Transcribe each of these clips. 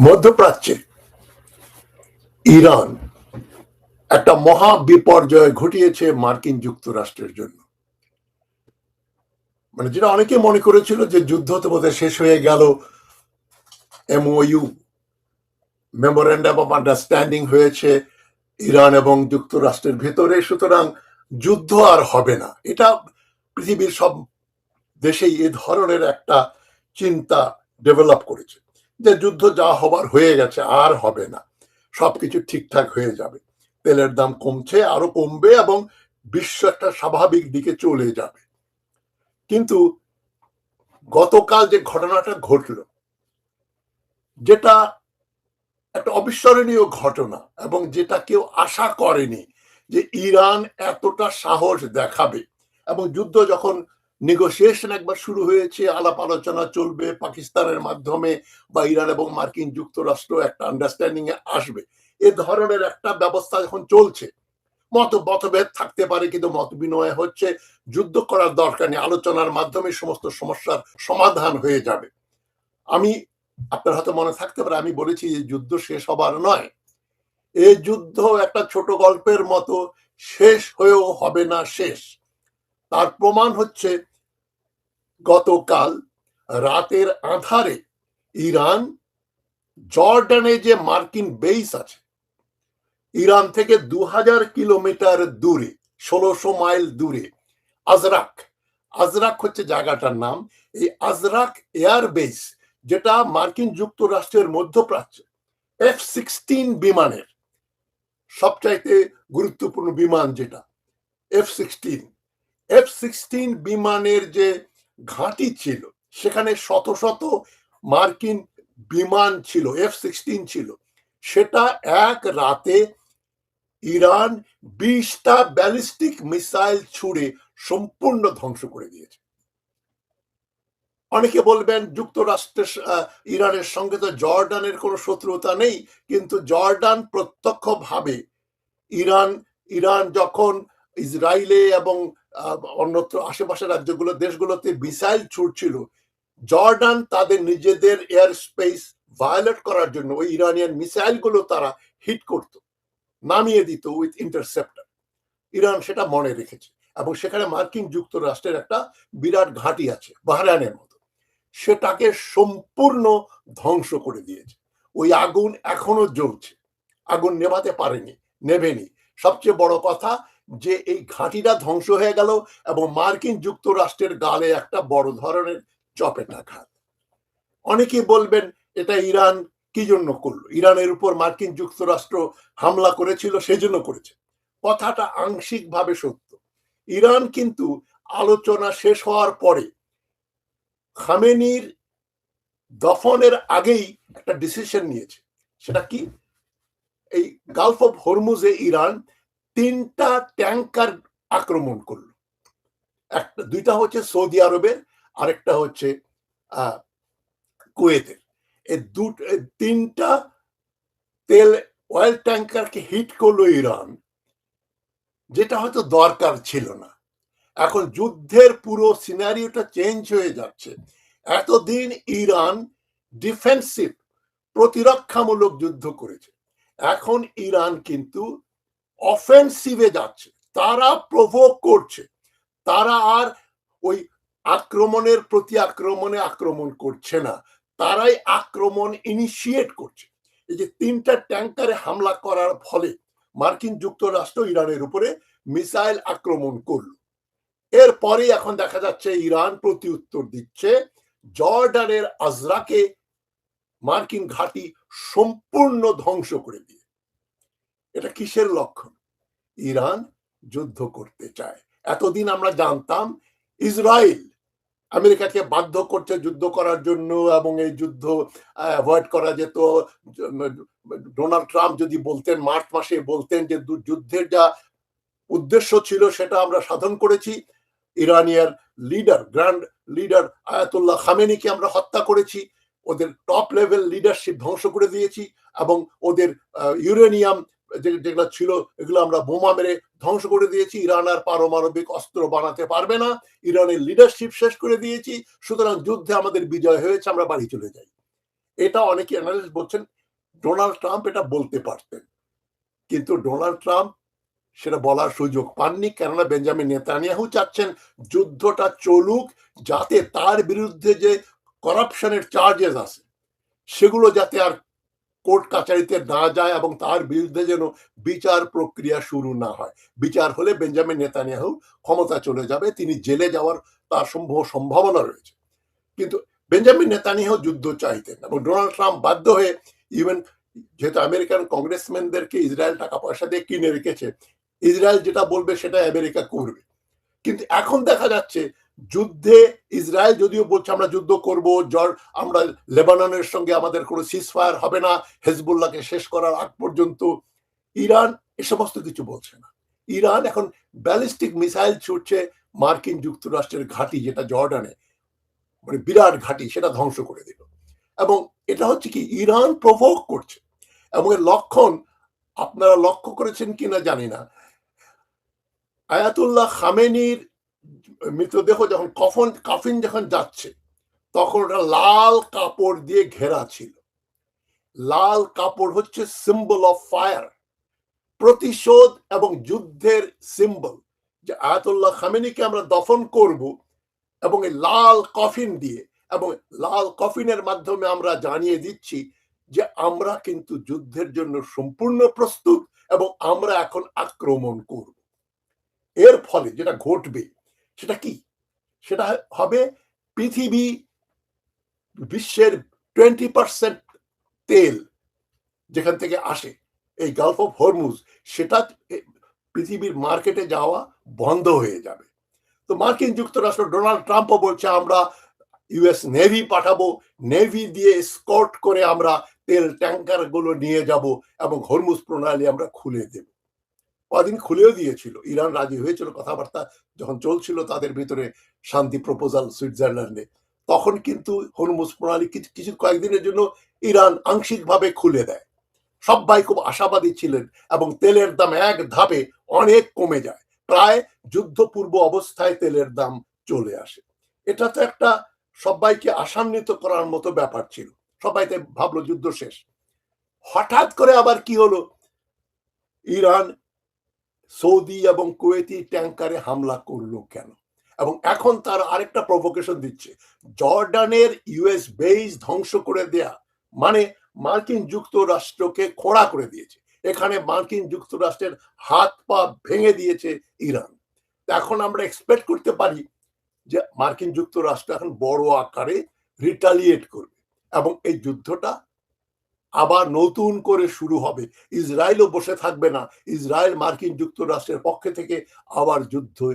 মধ্যপ্রাচ্যে ইরান একটা মহা বিপর্যয় ঘটিয়েছে মার্কিন যুক্তরাষ্ট্রের জন্য। মানে যেটা অনেকে মনে করেছিল যে যুদ্ধ তো বোধহয় শেষ হয়ে গেল, এমওইউ মেমোরেন্ডাম অফ আন্ডারস্ট্যান্ডিং হয়েছে ইরান এবং যুক্তরাষ্ট্রের ভেতরে, সুতরাং যুদ্ধ আর হবে না। এটা পৃথিবীর সব দেশেই এ ধরনের একটা চিন্তা ডেভেলপ করেছে যে যুদ্ধ যা হবার হয়ে গেছে, আর হবে না, সবকিছু ঠিকঠাক হয়ে যাবে, তেলের দাম কমছে, আরো কমবে এবং বিশ্ব একটা স্বাভাবিক দিকে চলে যাবে। কিন্তু গতকাল যে ঘটনাটা ঘটল, যেটা একটা অবিস্মরণীয় ঘটনা এবং যেটা কেউ আশা করেনি যে ইরান এতটা সাহস দেখাবে, এবং যুদ্ধ যখন নেগোসিয়েশন একবার শুরু হয়েছে, আলাপ আলোচনা চলবে পাকিস্তানের মাধ্যমে বা ইরান এবং মার্কিন যুক্তরাষ্ট্র একটা আন্ডারস্ট্যান্ডিং এ আসবে, এ ধরনের একটা ব্যবস্থা যখন চলছে, মতভেদ থাকতে পারে কিন্তু মত বিনিময় হচ্ছে, যুদ্ধ করার দরকার নেই, আলোচনার মাধ্যমে সমস্ত সমস্যার সমাধান হয়ে যাবে। আমি, আপনার হয়তো মনে থাকতে পারে, আমি বলেছি যে যুদ্ধ শেষ হবার নয়, এই যুদ্ধ একটা ছোট গল্পের মতো, শেষ হয়েও হবে না শেষ। তার প্রমাণ হচ্ছে গতকাল রাতের আধারে ইরান জর্ডানে যে মার্কিন বেস আছে, ইরান থেকে 2000 কিলোমিটার দূরে, 1600 মাইল দূরে আজরাক, আজরাক হচ্ছে জায়গাটার নাম, এই আজরাক এয়ার বেস, যেটা মার্কিন যুক্তরাষ্ট্রের মধ্যপ্রাচ্যে F-16 বিমানের সবচাইতে গুরুত্বপূর্ণ বিমান, যেটা F-16 বিমানের যে ঘাঁটি ছিল, সেখানে শত শত মার্কিন বিমান ছিল, F-16 ছিল, সেটা এক রাতে ইরান 20টা ব্যালিস্টিক মিসাইল ছুড়ে সম্পূর্ণ ধ্বংস করে দিয়েছে। অনেকে বলবেন যুক্তরাষ্ট্রের ইরানের সঙ্গে তো জর্ডানের কোনো শত্রুতা নেই, কিন্তু জর্ডান প্রত্যক্ষভাবে ইরান যখন ইসরায়েলে এবং অন্যত্র আশেপাশের রাজ্যগুলো দেশগুলোতে মিসাইল ছুটছিল, জর্ডান তাদের নিজেদের এয়ার স্পেস ভায়োলেট করার জন্য ওই ইরানিয়ান মিসাইল গুলো তারা হিট করত, নামিয়ে দিত উইথ ইন্টারসেপ্টর। ইরান সেটা মনে রেখেছে এবং সেখানে মার্কিন যুক্তরাষ্ট্রের একটা বিরাট ঘাঁটি আছে বাহরাইনের মতো, সেটাকে সম্পূর্ণ ধ্বংস করে দিয়েছে। ওই আগুন এখনো জ্বলছে, আগুন নেভাতে পারেনি, নেভেনি। সবচেয়ে বড় কথা যে এই ঘাঁটিটা ধ্বংস হয়ে গেল এবং মার্কিন যুক্তরাষ্ট্রের গালে একটা বড় ধরনের চপেটাঘাত। অনেকে বলবেন এটা ইরান কি জন্য করলো, ইরানের উপর মার্কিন যুক্তরাষ্ট্র হামলা করেছিল সেজন্য করেছে। কথাটা আংশিকভাবে সত্য। ইরান কিন্তু আলোচনা শেষ হওয়ার পরে খামেনির দফনের আগেই একটা ডিসিশন নিয়েছে। সেটা কি? এই গালফ অফ হরমুজে ইরান 3টা ট্যাঙ্কার আক্রমণ করলো। দুইটা হচ্ছে সৌদি আরবের, আরেকটা হচ্ছে কুয়েতের। এই 3টা তেল অয়েল ট্যাঙ্কারকে হিট করলো ইরান, যেটা হয়তো দরকার ছিল না। এখন যুদ্ধের পুরো সিনারিওটা চেঞ্জ হয়ে যাচ্ছে। এতদিন ইরান ডিফেন্সিভ, প্রতিরক্ষামূলক যুদ্ধ করেছে, এখন ইরান কিন্তু অফেন্সিভে যাচ্ছে, তারা প্রভোক করছে, তারা আর ওই আক্রমণের প্রতি আক্রমণে আক্রমণ করছে না, তারাই আক্রমণ ইনিশিয়েট করছে। এই যে 3টা ট্যাঙ্কারে হামলা করার ফলে মার্কিন যুক্তরাষ্ট্র ইরানের উপরে মিসাইল আক্রমণ করলো। এরপরে এখন দেখা যাচ্ছে ইরান প্রতি উত্তর দিচ্ছে জর্ডানের আজরাকে মার্কিন ঘাঁটি সম্পূর্ণ ধ্বংস করে দিয়ে। এটা কিসের লক্ষণ? ইরান যুদ্ধ করতে চায়। এতদিন আমরা জানতাম ইসরায়েল আমেরিকাকে বাধ্য করছে যুদ্ধ করার জন্য এবং এই যুদ্ধ অ্যাভয়েড করা যেত। ডোনাল্ড ট্রাম্প যদি বলতেন, মার্চ মাসে বলতেন যে যুদ্ধের যা উদ্দেশ্য ছিল সেটা আমরা সাধন করেছি, ইরানিয়ার লিডার, গ্র্যান্ড লিডার আয়াতুল্লাহ খামেনিকে আমরা হত্যা করেছি, ওদের টপ লেভেল লিডারশিপ ধ্বংস করে দিয়েছি এবং ওদের ইউরেনিয়াম যেগুলো ছিল এগুলো আমরা বোমা মেরে ধ্বংস করে দিয়েছি, ইরান আর পারমাণবিক অস্ত্র বানাতে পারবে না, ইরানের লিডারশিপ শেষ করে দিয়েছি, সুতরাং যুদ্ধে আমাদের বিজয় হয়েছে, আমরা বাড়ি চলে যাই। এটা অনেকে অ্যানালিস্ট বলছেন ডোনাল্ড ট্রাম্প এটা বলতে পারতেন, কিন্তু ডোনাল্ড ট্রাম্প সেটা বলার সুযোগ পাননি, কেননা বেঞ্জামিন নেতানিয়াহু চাচ্ছেন যুদ্ধটা চলুক, যাতে তার বিরুদ্ধে যে করাপশনের চার্জেস আছে সেগুলো যাতে আর কোর্ট কাচারিতে না যায় এবং তার বিরুদ্ধে যেন বিচার প্রক্রিয়া শুরু না হয়। বিচার হলে বেঞ্জামিন নেতানিয়াহু ক্ষমতা চলে যাবে, তিনি জেলে যাওয়ার তার সম্ভাবনা রয়েছে। কিন্তু বেঞ্জামিন নেতানিয়াহু যুদ্ধ চাইতেন এবং ডোনাল্ড ট্রাম্প বাধ্য হয়ে, ইভেন যেহেতু আমেরিকান কংগ্রেসম্যানদেরকে ইসরায়েল টাকা পয়সা দিয়ে কিনে রেখেছে, ইসরায়েল যেটা বলবে সেটা আমেরিকা করবে। কিন্তু এখন দেখা যাচ্ছে যুদ্ধে ইসরায়েল যদিও বলছে আমরা যুদ্ধ করব, আমরা লেবাননের সঙ্গে আমাদের কোনো সিজফায়ার হবে না হেজবুল্লাহকে শেষ করার আগ পর্যন্ত, ইরান এ সমস্ত কিছু বলছে না। ইরান এখন ব্যালিস্টিক মিসাইল ছুটছে মার্কিন যুক্তরাষ্ট্রের ঘাঁটি, যেটা জর্ডানে মানে বিরাট ঘাঁটি, সেটা ধ্বংস করে দিল। এবং এটা হচ্ছে কি, ইরান প্রভোগ করছে। এবং এর লক্ষণ আপনারা লক্ষ্য করেছেন কিনা জানি না, আয়াতুল্লাহ খামেনির মৃতদেহ যখন কাফিন যখন যাচ্ছে, তখন ওটা লাল কাপড় দিয়ে ঘেরা ছিল। লাল কাপড় হচ্ছে সিম্বল অফ ফায়ার, প্রতিশোধ এবং যুদ্ধের সিম্বল, যে আয়াতুল্লাহ খামেনিকে আমরা দফন করব এবং এই লাল কফিন দিয়ে, এবং লাল কফিনের মাধ্যমে আমরা জানিয়ে দিচ্ছি যে আমরা কিন্তু যুদ্ধের জন্য সম্পূর্ণ প্রস্তুত এবং আমরা এখন আক্রমণ করব। এর ফলে যেটা ঘটবে সেটা কি, সেটা হবে পৃথিবী বিশ্বের 20% তেল যেখান থেকে আসে এই গালফ অফ হরমুজ, সেটা পৃথিবীর মার্কেটে যাওয়া বন্ধ হয়ে যাবে। তো মার্কিন যুক্তরাষ্ট্র ডোনাল্ড ট্রাম্পও বলছে আমরা ইউএস নেভি পাঠাবো, নেভি দিয়ে স্কট করে আমরা তেল ট্যাঙ্কার গুলো নিয়ে যাব এবং হরমুজ প্রণালী আমরা খুলে দেব। কদিন খুলেও দিয়েছিল, ইরান রাজি হয়েছিল, কথাবার্তা যখন চলছিল তাদের ভিতরে শান্তি প্রপোজাল সুইজারল্যান্ডে, তখন কিন্তু হরমুজ প্রণালী কিছু কয়েকদিনের জন্য ইরান আংশিকভাবে খুলে দেয়। সবাই খুব আশাবাদী ছিলেন এবং তেলের দাম এক ধাপে অনেক কমে যায়, প্রায় যুদ্ধপূর্ব অবস্থায় তেলের দাম চলে আসে। এটা তো একটা সবাইকে আশান্বিত করার মতো ব্যাপার ছিল, সবাই ভাবলো যুদ্ধ শেষ। হঠাৎ করে আবার কি হলো, ইরান সৌদি এবং কুয়েতি ট্যাঙ্কারে হামলা করলো কেন? এবং এখন তার আরেকটা প্রভোকেশন দিচ্ছে, জর্ডানের ইউএস বেস ধ্বংস করে দেয়া মানে মার্কিন যুক্তরাষ্ট্রকে খোঁড়া করে দিয়েছে, এখানে মার্কিন যুক্তরাষ্ট্রের হাত পা ভেঙে দিয়েছে ইরান। এখন আমরা এক্সপেক্ট করতে পারি যে মার্কিন যুক্তরাষ্ট্র এখন বড় আকারে রিটালিয়েট করবে এবং এই যুদ্ধটা আবার নতুন করে শুরু হবে। ইসরায়েলও বসে থাকবে না, ইসরায়েল মার্কিন যুক্তরাষ্ট্রের পক্ষে থেকে আবার যুদ্ধে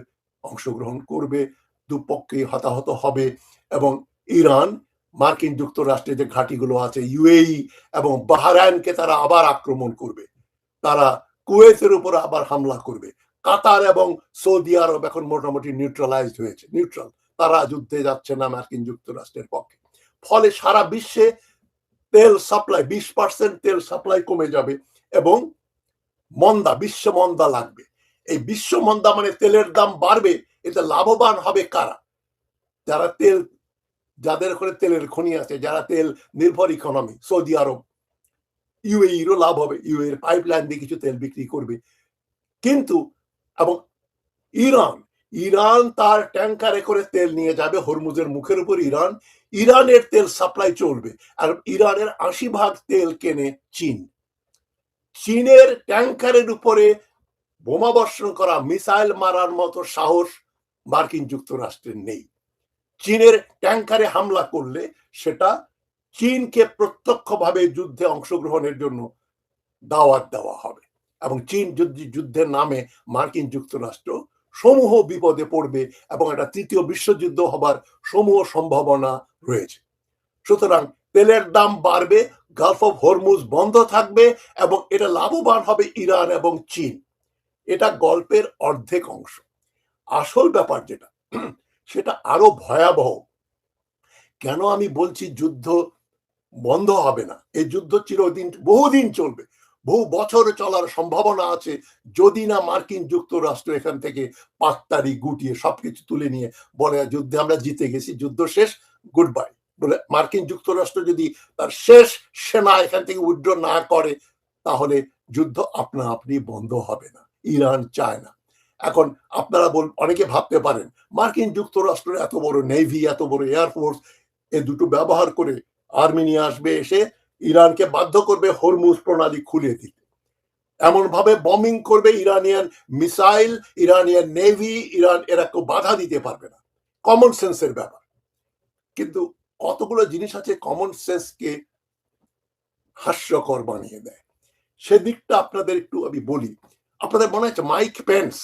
অংশগ্রহণ করবে, দুপক্ষে হতাহত হবে এবং ইরান মার্কিন যুক্তরাষ্ট্রের যে ঘাঁটিগুলো আছে ইউএই এবং বাহরাইনকে তারা আবার আক্রমণ করবে, তারা কুয়েতের উপর আবার হামলা করবে। কাতার এবং সৌদি আরব এখন মোটামুটি নিউট্রালাইজড হয়েছে, নিউট্রাল, তারা যুদ্ধে যাচ্ছে না মার্কিন যুক্তরাষ্ট্রের পক্ষে। ফলে সারা বিশ্বে তেল সাপ্লাই 20% তেল সাপ্লাই কমে যাবে এবং বিশ্ব মন্দা লাগবে। এই বিশ্ব মন্দা মানে তেলের দাম বাড়বে, এতে লাভবান হবে কারা? যারা তেল, যাদের করে তেলের খনি আছে, যারা তেল নির্ভর ইকোনমি, সৌদি আরব, ইউএইরও লাভ হবে, ইউএর পাইপলাইন দিয়ে কিছু তেল বিক্রি করবে। কিন্তু এবং ইরান তার ট্যাঙ্কারে করে তেল নিয়ে যাবে হরমুজের মুখের উপর, ইরানের তেল সাপ্লাই চলবে। আর ইরানের 80% তেল কেনে চীন। চীনের ট্যাঙ্কারের উপরে বোমা বর্ষণ করা, মিসাইল মারার মতো সাহস মার্কিন যুক্তরাষ্ট্রের নেই। চীনের ট্যাঙ্কারে হামলা করলে সেটা চীনকে প্রত্যক্ষভাবে যুদ্ধে অংশগ্রহণের জন্য দাওয়াত দেওয়া হবে এবং চীন যদি যুদ্ধের নামে মার্কিন যুক্তরাষ্ট্র সমূহ বিপদে পড়বে এবং একটা তৃতীয় বিশ্বযুদ্ধ হবার সমূহ সম্ভাবনা রয়েছে। সুতরাং তেলের দাম বাড়বে, গালফ অফ হরমুজ বন্ধ থাকবে এবং এটা লাভবান হবে ইরান এবং চীন। এটা গল্পের অর্ধেক অংশ। আসল ব্যাপার যেটা, সেটা আরো ভয়াবহ। কেন আমি বলছি যুদ্ধ বন্ধ হবে না? এই যুদ্ধ চিরদিন, বহুদিন চলবে, বহু বছর চলার সম্ভাবনা আছে, যদি না মার্কিন যুক্তরাষ্ট্র এখান থেকে পাত্তারি গুটিয়ে সবকিছু তুলে নিয়ে বলে যুদ্ধে আমরা জিতে গেছি, যুদ্ধ শেষ, গুড বাই। বলে মার্কিন যুক্তরাষ্ট্র যদি তার শেষ সেনা এখান থেকে উইথড্র না করে তাহলে যুদ্ধ আপনা আপনি বন্ধ হবে না। ইরান চায় না। এখন আপনারা অনেকে ভাবতে পারেন মার্কিন যুক্তরাষ্ট্রের এত বড় নেভি, এত বড় এয়ারফোর্স, এ দুটো ব্যবহার করে আর্মি নিয়ে আসবে, এসে ইরানকে বাধ্য করবে হরমুজ প্রণালী খুলে দিতে, এমন ভাবে বম্বিং করবে Iranian missile, Iranian navy, Iran এরা কেউ বাধা দিতে পারবে না। কমন সেন্সের ব্যাপার। কিন্তু কতগুলো জিনিস আছে কমন সেন্সকে হাস্যকর বানিয়ে দেয়। সেদিকটা আপনাদের একটু আমি বলি। আপনাদের মনে আছে মাইক পেন্স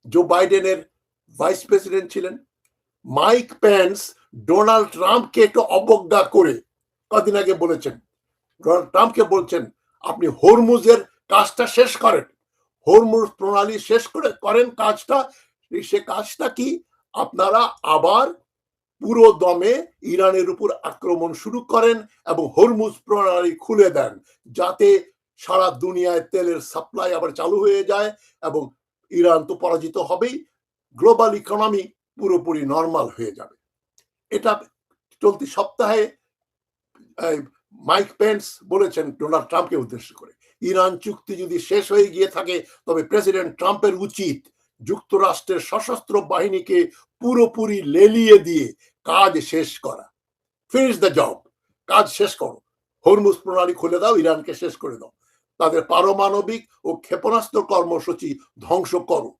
জো বাইডেনের ভাইস প্রেসিডেন্ট ছিলেন? মাইক পেন্স ডোনাল্ড ট্রাম্পকে একটু অবজ্ঞা করে কদিন আগে বলেছেন, ডোনাল্ড ট্রাম্পকে বলছেন আপনি হরমুজের কাজটা শেষ করেন, হরমুজ প্রণালী শেষ করেন কাজটা। সে কাজটা কি? আপনারা আবার পুরো দমে ইরানের উপর আক্রমণ শুরু করেন এবং হরমুজ প্রণালী খুলে দেন, যাতে সারা দুনিয়ায় তেলের সাপ্লাই আবার চালু হয়ে যায় এবং ইরান তো পরাজিত হবেই, গ্লোবাল ইকোনমি পুরোপুরি নর্মাল হয়ে যাবে। এটা চলতি সপ্তাহে মাইক পেন্স বলেছেন ডোনাল্ড ট্রাম্পকে উদ্দেশ্য করে, ইরান চুক্তি যদি শেষ হয়ে গিয়ে থাকে তবে প্রেসিডেন্ট ট্রাম্পের উচিত যুক্তরাষ্ট্রের সশস্ত্র বাহিনীকে পুরোপুরি লেলিয়ে দিয়ে কাজ শেষ করা। ফিনিশ দ্য জব, কাজ শেষ করো, হরমুজ প্রণালী খুলে দাও, ইরানকে শেষ করে দাও, তাদের পারমাণবিক ও ক্ষেপণাস্ত্র কর্মসূচি ধ্বংস করো,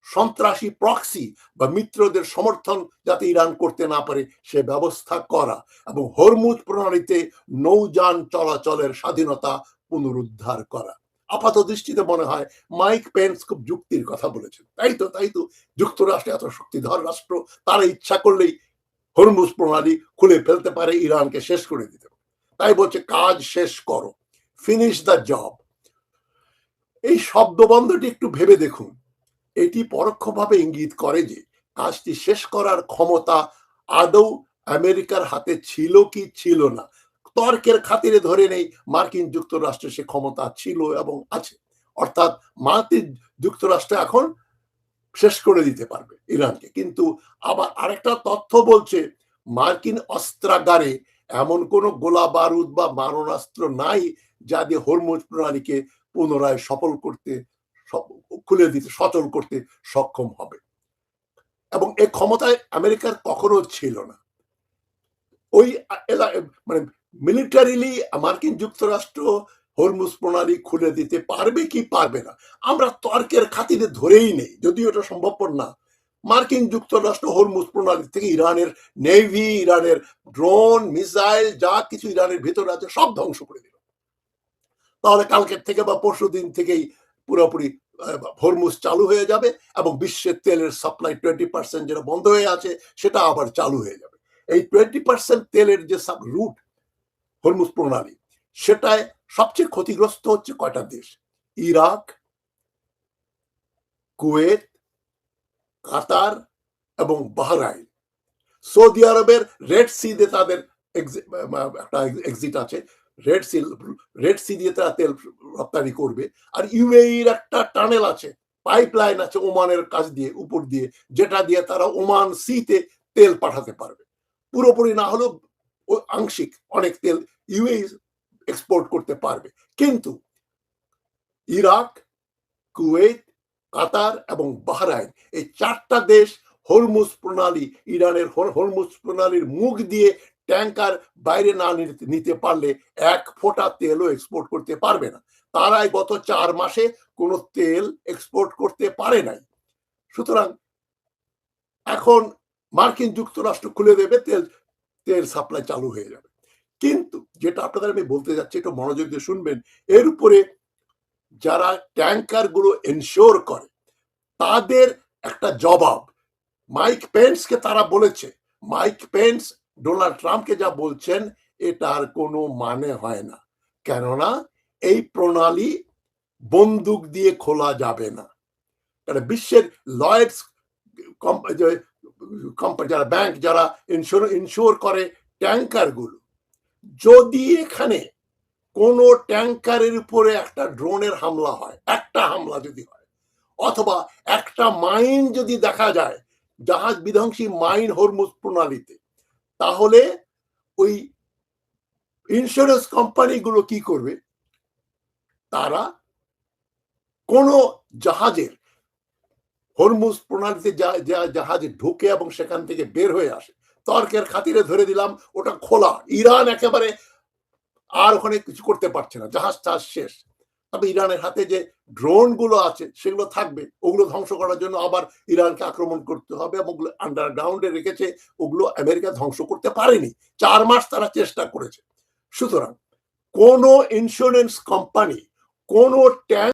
সন্ত্রাসী প্রক্সি বা মিত্রদের সমর্থন যাতে ইরান করতে না পারে সে ব্যবস্থা করা এবং হরমুজ প্রণালীতে নৌযান চলাচলের স্বাধীনতা পুনরুদ্ধার করা। আপাত দৃষ্টিতে মনে হয় মাইক পেন্স খুব যুক্তির কথা বলেছেন। তাই তো যুক্তরাষ্ট্র এত শক্তিধর রাষ্ট্র, তারা ইচ্ছা করলেই হরমুজ প্রণালী খুলে ফেলতে পারে, ইরানকে শেষ করে দিতে পারে। তাই বলছে কাজ শেষ করো, ফিনিশ দ্য জব। এই শব্দবন্ধটি একটু ভেবে দেখুন। এটি পরোক্ষভাবে ইঙ্গিত করে যে কাজটি শেষ করার ক্ষমতা আদৌ আমেরিকার হাতে ছিল কি ছিল না। তর্কের খাতিরে ধরে নেই মার্কিন যুক্তরাষ্ট্রের সে ক্ষমতা ছিল এবং আছে, অর্থাৎ মার্কিন যুক্তরাষ্ট্র এখন শেষ করে দিতে পারবে ইরানকে। কিন্তু আবার আরেকটা তথ্য বলছে মার্কিন অস্ত্রাগারে এমন কোনো গোলা বারুদ বা মারণাস্ত্র নাই যা দিয়ে হরমুজ প্রণালীকে পুনরায় খুলে দিতে, সচল করতে সক্ষম হবে, এবং এই ক্ষমতায় আমেরিকার কখনো ছিল না। ওই মানে মিলিটারিলি মার্কিন যুক্তরাষ্ট্র হরমুজ প্রণালী খুলে দিতে পারবে কি পারবে না আমরা তর্কের খাতিরে ধরেই নেই, যদিও এটা সম্ভবপর না। মার্কিন যুক্তরাষ্ট্র হরমুজ প্রণালী থেকে ইরানের নেভি, ইরানের ড্রোন, মিসাইল যা কিছু ইরানের ভিতরে আছে সব ধ্বংস করে দিল। তাহলে কালকের থেকে বা পরশু দিন থেকেই পুরোপুরি হরমুজ চালু হয়ে যাবে এবং বিশ্বের তেলের সাপ্লাই 20% যেটা বন্ধ হয়ে আছে সেটা আবার চালু হয়ে যাবে। এই 20% তেলের যে সাব রুট হরমুজ প্রণালী, সেটায় সবচেয়ে ক্ষতিগ্রস্ত হচ্ছে কয়টা দেশ? ইরাক, কুয়েত, কাতার এবং বাহরাইন। সৌদি আরবের রেড সি দিয়ে তাদের একটা এক্সিট আছে, রেড সি দিয়ে তারা তেল রপ্তানি করবে। আর ইউএইর একটা টানেল আছে, পাইপলাইন আছে ওমানের কাছ দিয়ে, উপর দিয়ে, যেটা দিয়ে তারা ওমান সিতে তেল পাঠাতে পারবে। পুরোপুরি না হলেও আংশিক অনেক তেল ইউএই এক্সপোর্ট করতে পারবে। কিন্তু ইরাক, কুয়েত, কাতার এবং বাহরাইন, এই চারটা দেশ হরমুজ প্রণালী, ইরানের হরমুজ প্রণালীর মুখ দিয়ে ট্যাঙ্কার বাইরে না নিতে পারলে এক ফোঁটা তেলও এক্সপোর্ট করতে পারবে না। তারাই গত 4 মাসে কোনো তেল এক্সপোর্ট করতে পারে নাই। সুতরাং এখন মার্কিন যুক্তরাষ্ট্র খুলে দেবে, তেল সাপ্লাই চালু হয়ে যাবে। কিন্তু যেটা আপনাদের আমি বলতে যাচ্ছি, একটু মনোযোগ দিয়ে শুনবেন, এর উপরে যারা ট্যাঙ্কার গুলো এনশিওর করে তাদের একটা জবাব মাইক পেন্সকে তারা বলেছে। মাইক পেন্স ডোনাল্ড ট্রাম্পকে যা বলছেন এটার কোনো মানে হয় না, কেননা এই প্রণালী বন্দুক দিয়ে খোলা যাবে না। বিশ্বের লয়েডস যারা ব্যাংক, যারা ইনশিওর করে ট্যাঙ্কার গুলো, যদি এখানে কোন ট্যাঙ্কারের উপরে একটা ড্রোনের হামলা হয়, একটা হামলা যদি হয়, অথবা একটা মাইন যদি দেখা যায়, জাহাজ বিধ্বংসী মাইন হরমুজ প্রণালীতে, তাহলে ওই ইন্স্যুরেন্স কোম্পানিগুলো কি করবে, তারা কোন জাহাজের হরমুজ প্রণালীতে জাহাজে ঢুকে এবং সেখান থেকে বের হয়ে আসে, তর্কের খাতিরে ধরে দিলাম ওটা খোলা, ইরান একেবারে আর ওখানে কিছু করতে পারছে না, জাহাজ টাজ শেষ। তবে ইরানের হাতে যে ড্রোন গুলো আছে সেগুলো থাকবে, ওগুলো ধ্বংস করার জন্য আবার ইরানকে আক্রমণ করতে হবে, এবং আন্ডারগ্রাউন্ডে রেখেছে, ওগুলো আমেরিকা ধ্বংস করতে পারেনি, 4 মাস তারা চেষ্টা করেছে। সুতরাং কোন ইন্স্যুরেন্স কোম্পানি কোন ট্যাঙ্ক